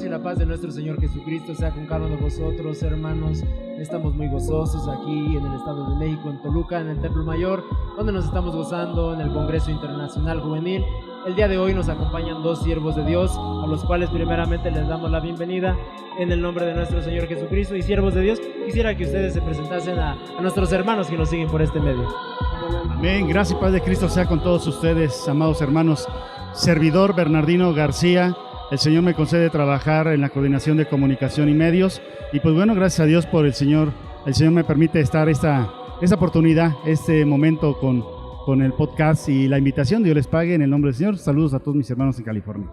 y la paz de nuestro Señor Jesucristo sea con cada uno de vosotros, hermanos. Estamos muy gozosos aquí en el Estado de México, en Toluca, en el Templo Mayor, donde nos estamos gozando en el Congreso Internacional Juvenil. El día de hoy nos acompañan dos siervos de Dios, a los cuales primeramente les damos la bienvenida en el nombre de nuestro Señor Jesucristo. Y siervos de Dios, quisiera que ustedes se presentasen a nuestros hermanos que nos siguen por este medio. Amén, gracias y paz de Cristo sea con todos ustedes, amados hermanos. Servidor Bernardino García. El Señor me concede trabajar en la coordinación de comunicación y medios, y pues bueno, gracias a Dios por el Señor me permite estar esta oportunidad, este momento con el podcast y la invitación. Dios les pague en el nombre del Señor. Saludos a todos mis hermanos en California.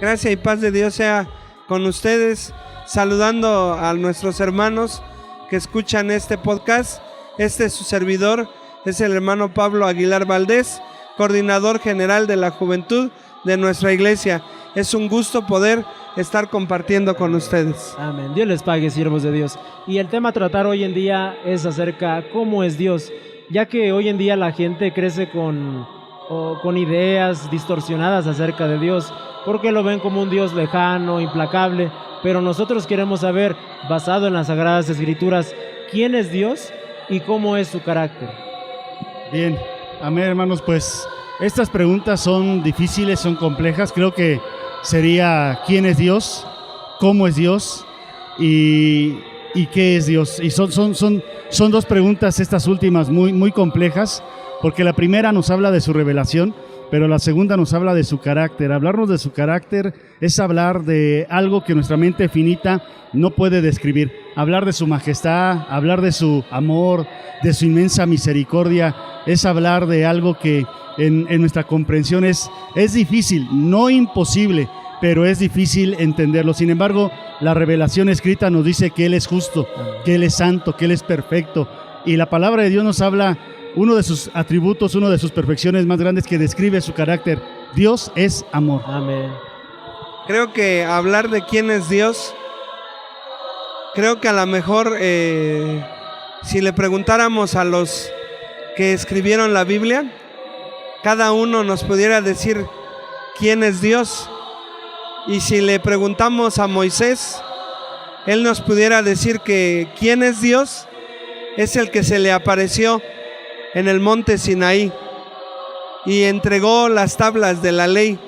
Gracias y paz de Dios sea con ustedes, saludando a nuestros hermanos que escuchan este podcast. Este es su servidor, es el hermano Pablo Aguilar Valdés, coordinador general de la juventud de nuestra iglesia. Es un gusto poder estar compartiendo con ustedes. Amén. Dios les pague, siervos de Dios. Y el tema a tratar hoy en día es acerca cómo es Dios, ya que hoy en día la gente crece con ideas distorsionadas acerca de Dios, porque lo ven como un Dios lejano, implacable, pero nosotros queremos saber, basado en las Sagradas Escrituras, quién es Dios y cómo es su carácter. Bien, amén, hermanos, pues estas preguntas son difíciles, son complejas. Creo que sería ¿quién es Dios? ¿Cómo es Dios? ¿Y qué es Dios? Y son dos preguntas, estas últimas, muy complejas, porque la primera nos habla de su revelación, pero la segunda nos habla de su carácter. Hablarnos de su carácter es hablar de algo que nuestra mente finita no puede describir. Hablar de su majestad, hablar de su amor, de su inmensa misericordia, es hablar de algo que en nuestra comprensión es difícil, no imposible, pero es difícil entenderlo. Sin embargo, la revelación escrita nos dice que Él es justo, que Él es santo, que Él es perfecto. Y la palabra de Dios nos habla uno de sus atributos, una de sus perfecciones más grandes que describe su carácter. Dios es amor. Amén. Creo que hablar de quién es Dios, creo que a lo mejor si le preguntáramos a los que escribieron la Biblia, cada uno nos pudiera decir quién es Dios. Y si le preguntamos a Moisés, él nos pudiera decir que quién es Dios, es el que se le apareció en el monte Sinaí y entregó las tablas de la ley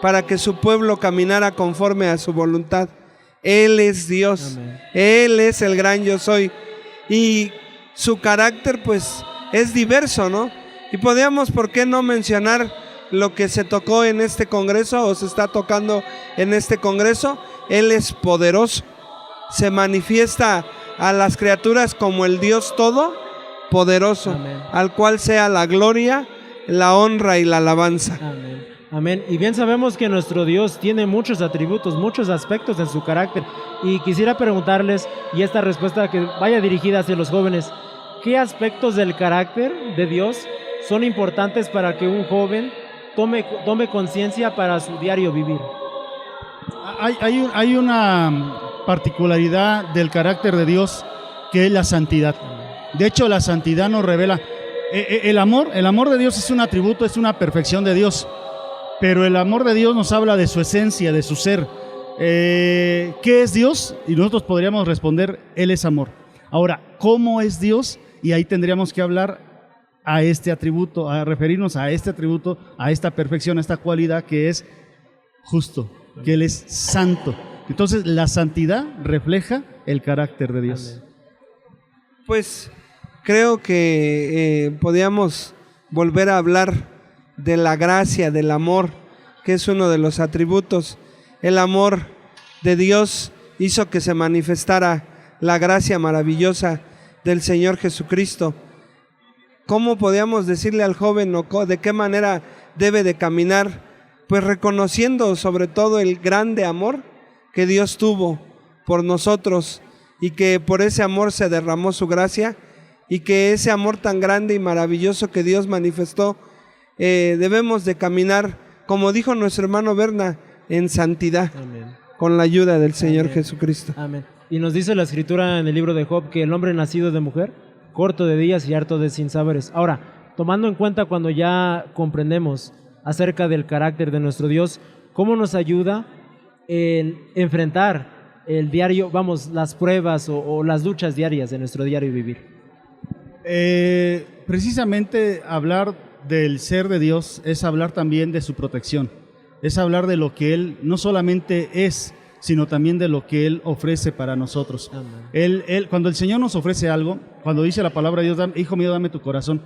para que su pueblo caminara conforme a su voluntad. Él es Dios. Amén. Él es el gran yo soy. Y su carácter pues es diverso, ¿no? Y podríamos, ¿por qué no mencionar lo que se tocó en este congreso o se está tocando en este congreso? Él es poderoso. Se manifiesta a las criaturas como el Dios todopoderoso, al cual sea la gloria, la honra y la alabanza. Amén. Amén. Y bien sabemos que nuestro Dios tiene muchos atributos, muchos aspectos en su carácter. Y quisiera preguntarles, y esta respuesta que vaya dirigida hacia los jóvenes, ¿qué aspectos del carácter de Dios son importantes para que un joven tome conciencia para su diario vivir? Hay una particularidad del carácter de Dios que es la santidad. De hecho, la santidad nos revela el amor de Dios es un atributo, es una perfección de Dios, pero el amor de Dios nos habla de su esencia, de su ser. ¿Qué es Dios? Y nosotros podríamos responder, Él es amor. Ahora, ¿cómo es Dios? Y ahí tendríamos que hablar a este atributo, a referirnos a este atributo, a esta perfección, a esta cualidad que es justo, que Él es santo. Entonces, la santidad refleja el carácter de Dios. Pues creo que podíamos volver a hablar de la gracia, del amor, que es uno de los atributos. El amor de Dios hizo que se manifestara la gracia maravillosa del Señor Jesucristo. ¿Cómo podíamos decirle al joven o de qué manera debe de caminar? Pues reconociendo sobre todo el grande amor que Dios tuvo por nosotros y que por ese amor se derramó su gracia, y que ese amor tan grande y maravilloso que Dios manifestó, debemos de caminar, como dijo nuestro hermano Berna, en santidad. Amén. Con la ayuda del Señor Amén. Jesucristo. Amén. Y nos dice la Escritura en el libro de Job que el hombre nacido de mujer, corto de días y harto de sinsabores. Ahora, tomando en cuenta cuando ya comprendemos acerca del carácter de nuestro Dios, ¿cómo nos ayuda en enfrentar el diario, las pruebas o las luchas diarias de nuestro diario vivir? Precisamente hablar del ser de Dios es hablar también de su protección, es hablar de lo que Él no solamente es, sino también de lo que Él ofrece para nosotros. Cuando el Señor nos ofrece algo, cuando dice la palabra de Dios, hijo mío, dame tu corazón,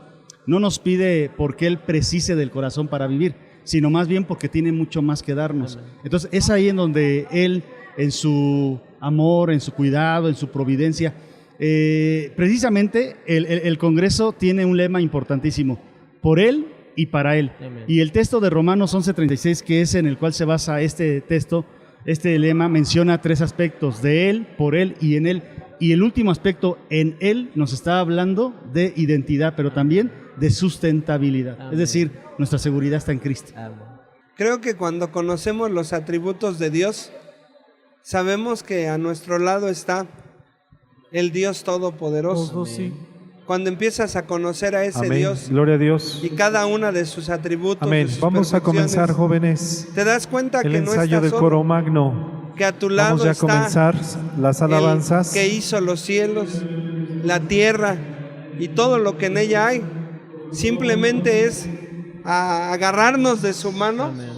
no nos pide porque Él precise del corazón para vivir, sino más bien porque tiene mucho más que darnos. Entonces es ahí en donde Él, en su amor, en su cuidado, en su providencia, precisamente el Congreso tiene un lema importantísimo: por Él y para Él. Amén. Y el texto de Romanos 11:36, que es en el cual se basa este texto, este lema menciona 3 aspectos: de Él, por Él y en Él. Y el último aspecto, en Él, nos está hablando de identidad, pero también de sustentabilidad. Amén. Es decir, nuestra seguridad está en Cristo. Amén. Creo que cuando conocemos los atributos de Dios, sabemos que a nuestro lado está el Dios Todopoderoso. Sí. Cuando empiezas a conocer a ese Amén. Dios Gloria a Dios. y cada una de sus atributos, Amén. de sus Vamos a perfecciones, comenzar, jóvenes, te das cuenta el que no ensayo estás del solo, coro magno. que a tu lado Vamos ya a está comenzar las alabanzas. el que hizo los cielos, la tierra y todo lo que en ella hay. Simplemente es agarrarnos de su mano Amén.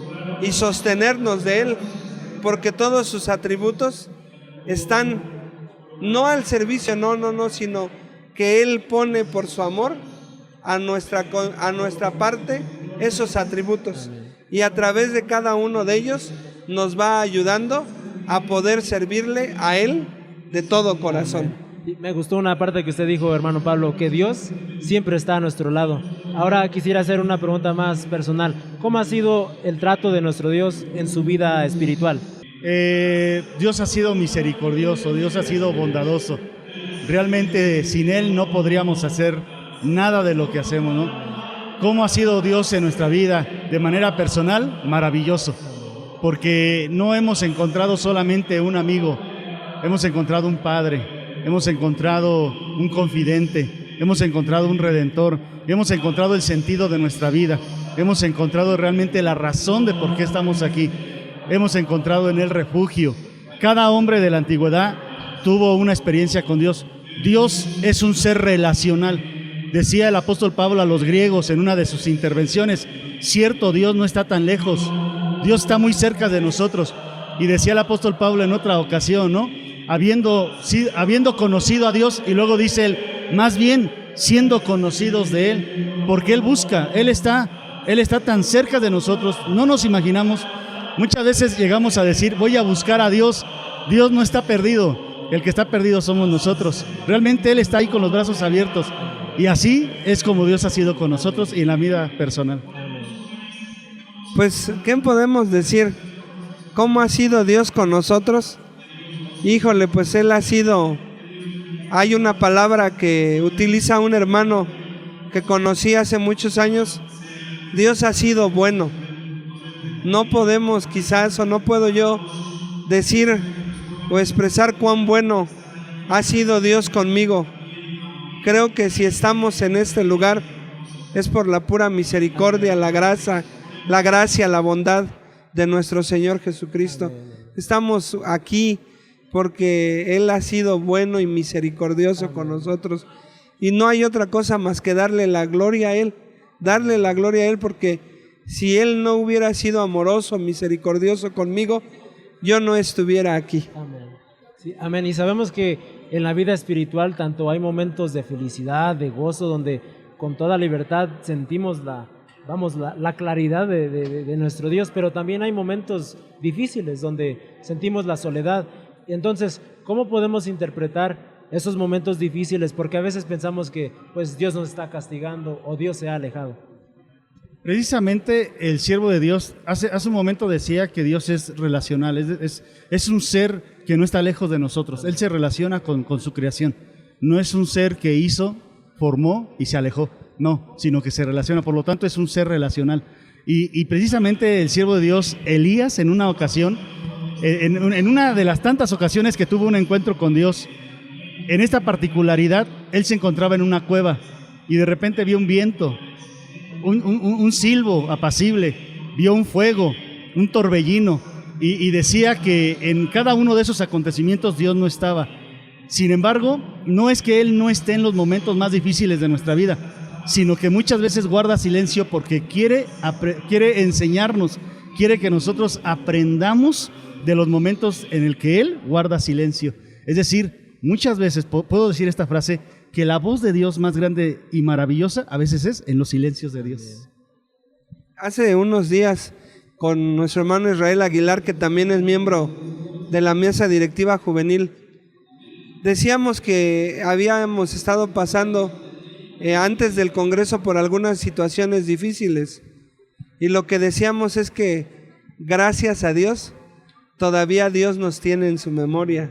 y sostenernos de Él, porque todos sus atributos están no al servicio, no, sino que Él pone por su amor a nuestra parte esos atributos. Y a través de cada uno de ellos nos va ayudando a poder servirle a Él de todo corazón. Y me gustó una parte que usted dijo, hermano Pablo, que Dios siempre está a nuestro lado. Ahora quisiera hacer una pregunta más personal. ¿Cómo ha sido el trato de nuestro Dios en su vida espiritual? Dios ha sido misericordioso, Dios ha sido bondadoso. Realmente sin Él no podríamos hacer nada de lo que hacemos, ¿no? ¿Cómo ha sido Dios en nuestra vida de manera personal? Maravilloso, porque no hemos encontrado solamente un amigo, hemos encontrado un padre, hemos encontrado un confidente, hemos encontrado un redentor, hemos encontrado el sentido de nuestra vida, hemos encontrado realmente la razón de por qué estamos aquí, hemos encontrado en Él refugio. Cada hombre de la antigüedad tuvo una experiencia con Dios. Dios es un ser relacional. Decía el apóstol Pablo a los griegos en una de sus intervenciones: cierto, Dios no está tan lejos, Dios está muy cerca de nosotros. Y decía el apóstol Pablo en otra ocasión, ¿no? Habiendo conocido a Dios, y luego dice él, más bien siendo conocidos de Él, porque Él busca, Él está tan cerca de nosotros, no nos imaginamos. Muchas veces llegamos a decir, voy a buscar a Dios. Dios no está perdido, el que está perdido somos nosotros. Realmente Él está ahí con los brazos abiertos. Y así es como Dios ha sido con nosotros y en la vida personal. Pues, ¿qué podemos decir? ¿Cómo ha sido Dios con nosotros? Híjole, pues Él ha sido... Hay una palabra que utiliza un hermano que conocí hace muchos años. Dios ha sido bueno. No podemos quizás, o no puedo yo decir o expresar cuán bueno ha sido Dios conmigo. Creo que si estamos en este lugar es por la pura misericordia, la gracia, la bondad de nuestro Señor Jesucristo. Estamos aquí porque Él ha sido bueno y misericordioso con nosotros. Y no hay otra cosa más que darle la gloria a Él. Darle la gloria a Él, porque si Él no hubiera sido amoroso, misericordioso conmigo, yo no estuviera aquí. Amén. Sí, amén. Y sabemos que en la vida espiritual tanto hay momentos de felicidad, de gozo, donde con toda libertad sentimos la claridad de nuestro Dios, pero también hay momentos difíciles donde sentimos la soledad. Y entonces, ¿cómo podemos interpretar esos momentos difíciles? Porque a veces pensamos que pues Dios nos está castigando o Dios se ha alejado. Precisamente el siervo de Dios hace un momento decía que Dios es relacional, es un ser que no está lejos de nosotros. Él se relaciona con su creación. No es un ser que hizo, formó y se alejó, no, sino que se relaciona. Por lo tanto, es un ser relacional. Y precisamente el siervo de Dios, Elías, en una ocasión, en una de las tantas ocasiones que tuvo un encuentro con Dios, en esta particularidad, él se encontraba en una cueva y de repente vio un viento, un silbo apacible, vio un fuego, un torbellino, y decía que en cada uno de esos acontecimientos Dios no estaba. Sin embargo, no es que Él no esté en los momentos más difíciles de nuestra vida, sino que muchas veces guarda silencio porque quiere enseñarnos, quiere que nosotros aprendamos de los momentos en el que Él guarda silencio. Es decir, muchas veces, puedo decir esta frase, que la voz de Dios más grande y maravillosa a veces es en los silencios de Dios. Hace unos días, con nuestro hermano Israel Aguilar, que también es miembro de la mesa directiva juvenil, decíamos que habíamos estado pasando antes del Congreso por algunas situaciones difíciles, y lo que decíamos es que gracias a Dios todavía Dios nos tiene en su memoria.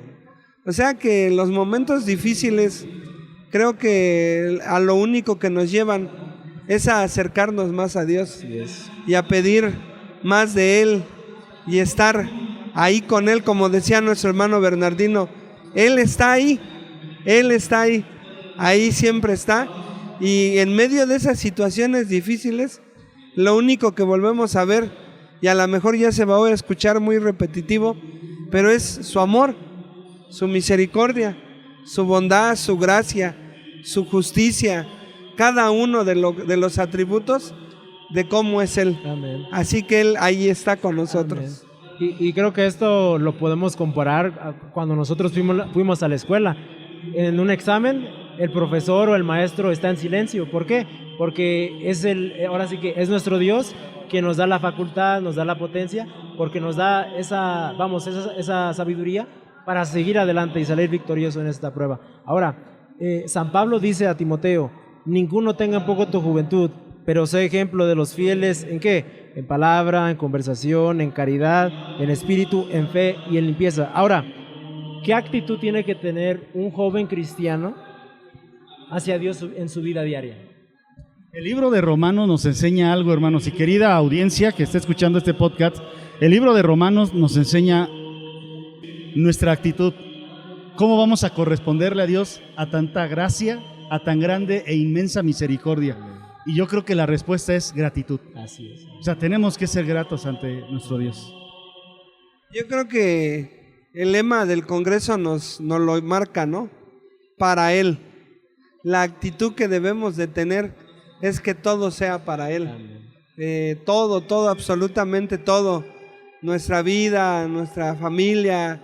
O sea que los momentos difíciles creo que a lo único que nos llevan es a acercarnos más a Dios y a pedir más de Él y estar ahí con Él, como decía nuestro hermano Bernardino. Él está ahí, ahí siempre está. Y en medio de esas situaciones difíciles, lo único que volvemos a ver, y a lo mejor ya se va a escuchar muy repetitivo, pero es su amor, su misericordia, su bondad, su gracia, su justicia, cada uno de los atributos de cómo es Él. Amén. Así que Él ahí está con nosotros. Y creo que esto lo podemos comparar a cuando nosotros fuimos a la escuela. En un examen, el profesor o el maestro está en silencio. ¿Por qué? Porque ahora sí que es nuestro Dios que nos da la facultad, nos da la potencia, porque nos da esa sabiduría para seguir adelante y salir victorioso en esta prueba. Ahora, San Pablo dice a Timoteo: ninguno tenga en poco tu juventud, pero sé ejemplo de los fieles, ¿en qué? En palabra, en conversación, en caridad, en espíritu, en fe y en limpieza. Ahora, ¿qué actitud tiene que tener un joven cristiano hacia Dios en su vida diaria? El libro de Romanos nos enseña algo, hermanos, y querida audiencia que está escuchando este podcast, el libro de Romanos nos enseña nuestra actitud. ¿Cómo vamos a corresponderle a Dios a tanta gracia, a tan grande e inmensa misericordia? Y yo creo que la respuesta es gratitud. Así es. O sea, tenemos que ser gratos ante nuestro Dios. Yo creo que el lema del Congreso nos lo marca, ¿no? Para Él. La actitud que debemos de tener es que todo sea para Él. Todo, absolutamente todo. Nuestra vida, nuestra familia,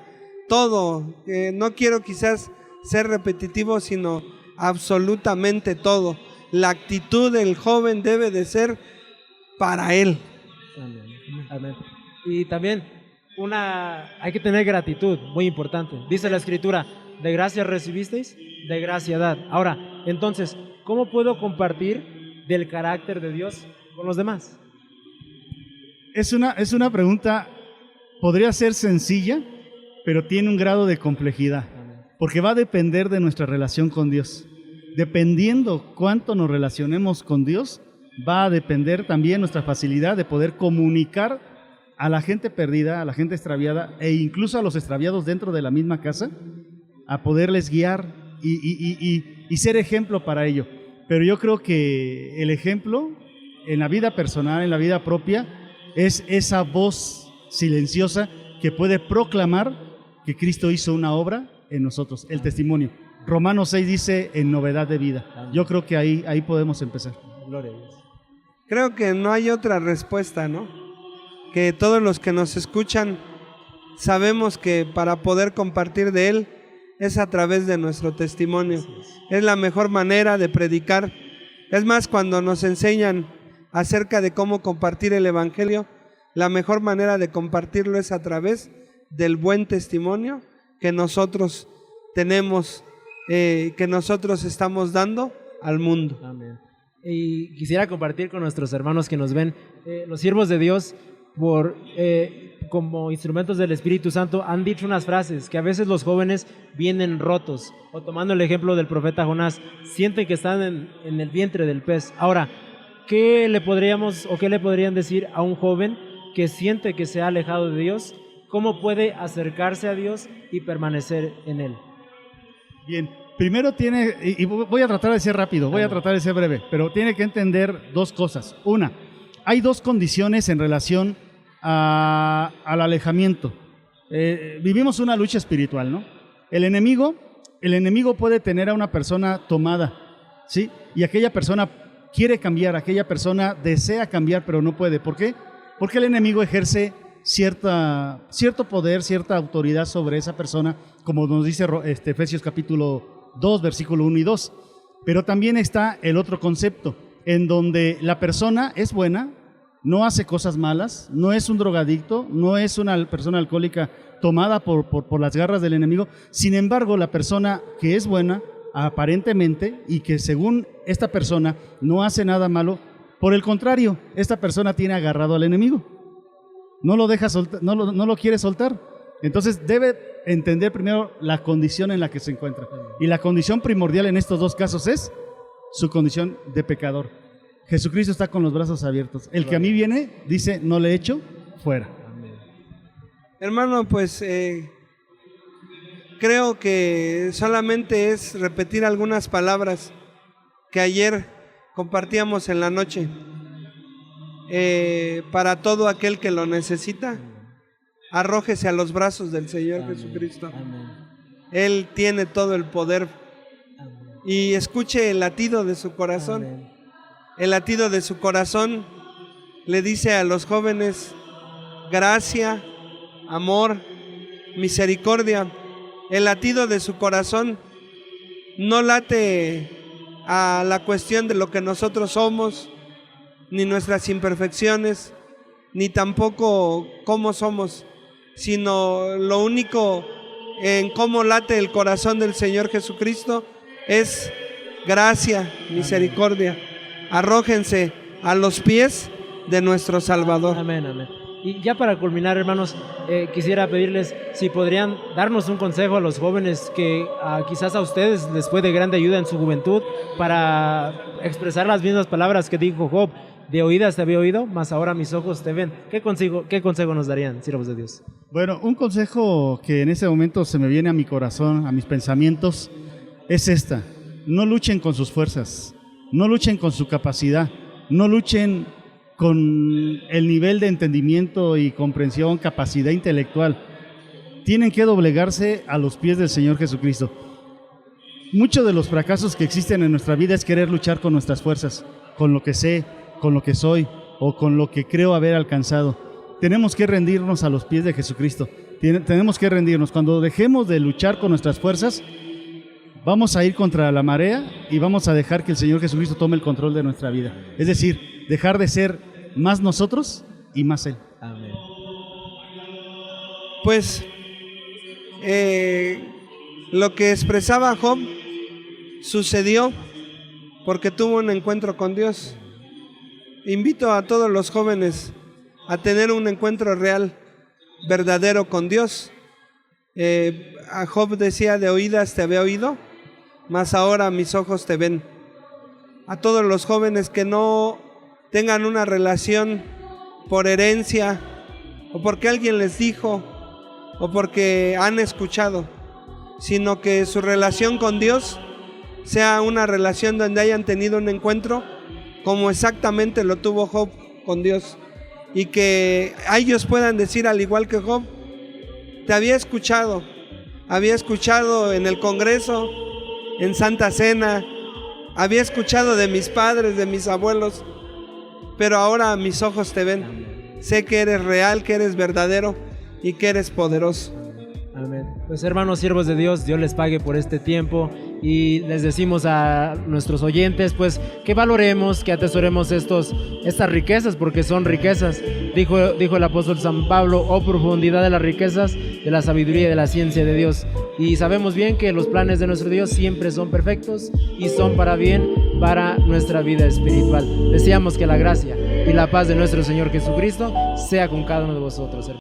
todo. No quiero quizás ser repetitivo, sino absolutamente todo. La actitud del joven debe de ser para Él. Amén. Amén. Y también hay que tener gratitud, muy importante. Dice la Escritura: de gracia recibisteis, de gracia dad. Ahora, entonces, ¿cómo puedo compartir del carácter de Dios con los demás? Es una pregunta, podría ser sencilla, pero tiene un grado de complejidad, porque va a depender de nuestra relación con Dios. Dependiendo cuánto nos relacionemos con Dios, va a depender también nuestra facilidad de poder comunicar a la gente perdida, a la gente extraviada, e incluso a los extraviados dentro de la misma casa, a poderles guiar y ser ejemplo para ello. Pero yo creo que el ejemplo en la vida personal, en la vida propia, es esa voz silenciosa que puede proclamar que Cristo hizo una obra en nosotros, el testimonio. Romanos 6 dice en novedad de vida. Yo creo que ahí podemos empezar. Gloria a Dios. Creo que no hay otra respuesta, ¿no? Que todos los que nos escuchan sabemos que para poder compartir de Él es a través de nuestro testimonio. Es la mejor manera de predicar. Es más, cuando nos enseñan acerca de cómo compartir el Evangelio, la mejor manera de compartirlo es a través del buen testimonio que nosotros tenemos, que nosotros estamos dando al mundo. Amén. Y quisiera compartir con nuestros hermanos que nos ven, los siervos de Dios, como instrumentos del Espíritu Santo, han dicho unas frases que a veces los jóvenes vienen rotos, o tomando el ejemplo del profeta Jonás, sienten que están en el vientre del pez. Ahora, ¿qué le podrían decir a un joven que siente que se ha alejado de Dios? ¿Cómo puede acercarse a Dios y permanecer en Él? Bien, primero y voy a tratar de ser rápido, voy a tratar de ser breve, pero tiene que entender dos cosas. Una, hay dos condiciones en relación al alejamiento. Vivimos una lucha espiritual, ¿no? El enemigo puede tener a una persona tomada, ¿sí? Y aquella persona quiere cambiar, aquella persona desea cambiar, pero no puede. ¿Por qué? Porque el enemigo ejerce cierto poder, cierta autoridad sobre esa persona, como nos dice Efesios capítulo 2, versículo 1 y 2. Pero también está el otro concepto, en donde la persona es buena, no hace cosas malas, no es un drogadicto, no es una persona alcohólica tomada por las garras del enemigo. Sin embargo, la persona que es buena, aparentemente, y que según esta persona no hace nada malo, por el contrario, esta persona tiene agarrado al enemigo. No lo deja soltar, no lo quiere soltar. Entonces debe entender primero la condición en la que se encuentra. Y la condición primordial en estos dos casos es su condición de pecador. Jesucristo está con los brazos abiertos. El que a mí viene, dice, no le echo fuera. Hermano, pues creo que solamente es repetir algunas palabras que ayer compartíamos en la noche. Para todo aquel que lo necesita, arrójese a los brazos del Señor Jesucristo. Él tiene todo el poder. Y escuche el latido de su corazón. El latido de su corazón le dice a los jóvenes: gracia, amor, misericordia. El latido de su corazón no late a la cuestión de lo que nosotros somos, ni nuestras imperfecciones, ni tampoco cómo somos, sino lo único en cómo late el corazón del Señor Jesucristo es gracia, misericordia. Arrójense a los pies de nuestro Salvador. Amén, amén. Y ya para culminar, hermanos, quisiera pedirles si podrían darnos un consejo a los jóvenes que quizás a ustedes les fue de grande ayuda en su juventud para expresar las mismas palabras que dijo Job: de oídas te había oído, mas ahora mis ojos te ven. ¿Qué consejo nos darían, siervos de Dios? Bueno, un consejo que en ese momento se me viene a mi corazón, a mis pensamientos, es esta: no luchen con sus fuerzas, no luchen con su capacidad, no luchen con el nivel de entendimiento y comprensión, capacidad intelectual. Tienen que doblegarse a los pies del Señor Jesucristo. Muchos de los fracasos que existen en nuestra vida es querer luchar con nuestras fuerzas, con lo que sé, con lo que soy o con lo que creo haber alcanzado. Tenemos que rendirnos a los pies de Jesucristo. Tenemos que rendirnos. Cuando dejemos de luchar con nuestras fuerzas, vamos a ir contra la marea y vamos a dejar que el Señor Jesucristo tome el control de nuestra vida. Es decir, dejar de ser más nosotros y más Él. Amén. Pues lo que expresaba Job sucedió porque tuvo un encuentro con Dios. Invito a todos los jóvenes a tener un encuentro real, verdadero con Dios. A Job decía: de oídas te había oído, mas ahora mis ojos te ven. A todos los jóvenes que no tengan una relación por herencia, o porque alguien les dijo, o porque han escuchado, sino que su relación con Dios sea una relación donde hayan tenido un encuentro como exactamente lo tuvo Job con Dios, y que ellos puedan decir, al igual que Job: te había escuchado en el Congreso, en Santa Cena, había escuchado de mis padres, de mis abuelos, pero ahora mis ojos te ven. Sé que eres real, que eres verdadero y que eres poderoso. Amén. Pues hermanos, siervos de Dios, Dios les pague por este tiempo, y les decimos a nuestros oyentes pues que valoremos, que atesoremos estas riquezas, porque son riquezas. Dijo el apóstol San Pablo: oh profundidad de las riquezas, de la sabiduría y de la ciencia de Dios. Y sabemos bien que los planes de nuestro Dios siempre son perfectos y son para bien, para nuestra vida espiritual. Deseamos que la gracia y la paz de nuestro Señor Jesucristo sea con cada uno de vosotros, hermanos.